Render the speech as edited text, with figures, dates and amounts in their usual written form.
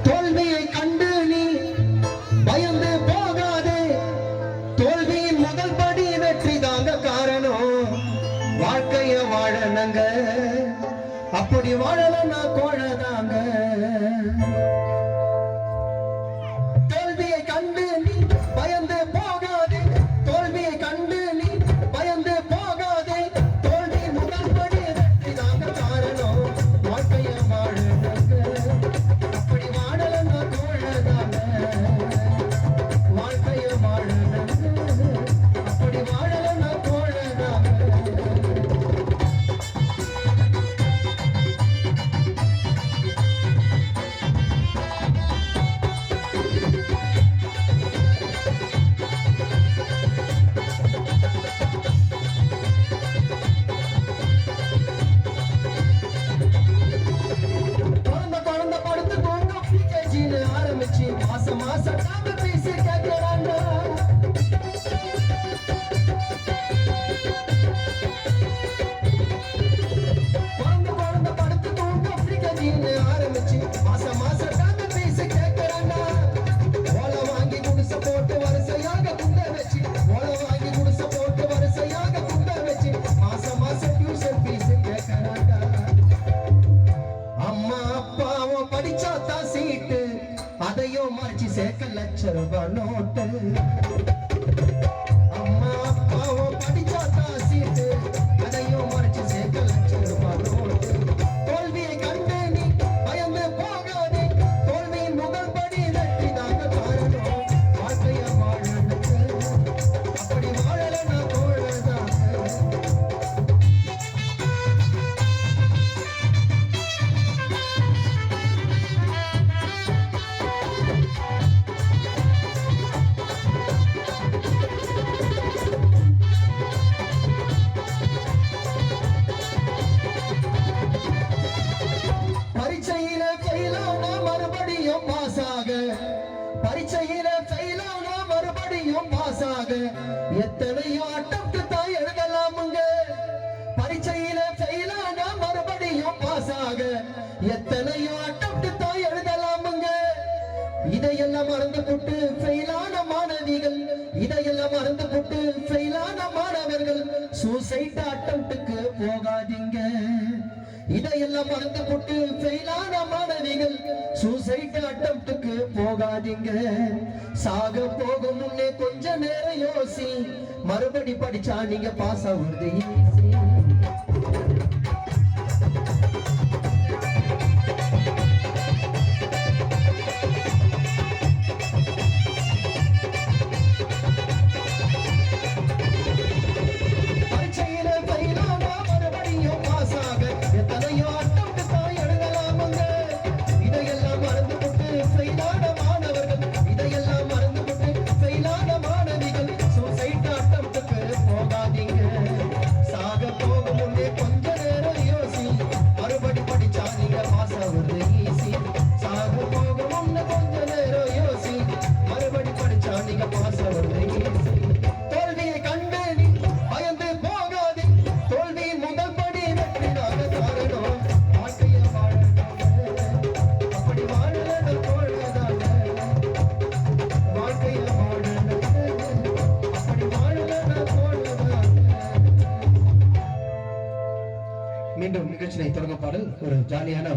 தோல்வியை கண்டு நீ பயந்து போகாதே. தோல்வியின் முதல் படி வெற்றி தாங்க காரணம். வாழ்க்கைய வாழனங்க, அப்படி வாழலன்னா கோழதாங்க. தோல்வியை கண்டு நீ பயந்து போகாதே. தோல்வியை கண்டு நீ பயந்து போகாதே. தோல்வி முதல் படி வெற்றி தாங்க காரணம். வாழ்க்கைய வாழனங்க, அப்படி வாழலன்னா கோழதாங்க. வாழ்க்கைய வாழனங்க, அப்படி வாழலன்னா கோழதாங்க. ஆரம்பிச்சு மாசம் மாசம் நாம பேசி கேட்கிறாங்க. குழந்தை படுத்து தூங்க ஃப்ரீகஜின்னு ஆரம்பிச்சு மாசம் மாசம் நாம பேசி கேட்கிறாங்க. ஓலை வாங்கி குடிசை போட்டு வரிசையாக குண்ட வச்சு, ஓலை வாங்கி குடிசை போட்டு வரிசையாக குண்ட வச்சு மாசம் மாசம் டியூஷன் ஃபீஸ் கேட்கிறாங்க. அம்மா அப்பாவும் படிச்சாதான் சீட்டு, அதையும் மறைச்சு சேர்க்க ₹1,00,000 நோட்டு. அம்மா அப்பாவும் படிச்சாதான் சீட்டு, அதையும் மறைச்சு சேர்க்க ₹1,00,000 நோட்டு. தோல்வியை கண்டு நீ பயந்து போகாதே. தோல்வியின் முதல் படி வெற்றி தாங்க காரணம். வாழ்க்கைய வாழனுக்கு, அப்படி வாழலன்னா கோழதாங்க. பரீட்சையில ஃபெயிலானா மறுபடியும் பாஸாக, பரீட்சையில ஃபெயிலானா மறுபடியும் பாஸாக எத்தனையோ அட்டம்ப்ட் தான் எழுதலாமுங்க. பரீட்சையில ஃபெயிலானா மறுபடியும் பாஸாக எத்தனையோ அட்டம்ப்ட் தான் எழுதலாமுங்க. இதையெல்லாம் மறந்து போட்டு ஃபெயிலான மாணவிகள், இதையெல்லாம் மறந்து போட்டு ஃபெயிலான மாணவர்கள் சூசைட் அட்டம்ப்ட்க்கு போகாதீங்க. இதையெல்லாம் மறந்து போட்டு ஃபெயிலான மாணவிகள் சூசைட் அட்டம்ப்ட்க்கு போகாதீங்க. சாக போகும் முன்னே கொஞ்ச நேரம் யோசி, மறுபடி படிச்சா நீங்க பாஸ் ஆகுறது ஈஸி. தோல்வியை கண்டு நீ பயந்து போகாதே. தோல்வியின் முதல் படி வெற்றி தாங்க காரணம். வாழ்க்கைய வாழனங்க, அப்படி வாழலன்னா கோழதாங்க. வாழ்க்கைய வாழனங்க, அப்படி வாழலன்னா கோழதாங்க. மீண்டும் நிகழ்ச்சியை தொடங்க பாடல் ஒரு ஜாலியான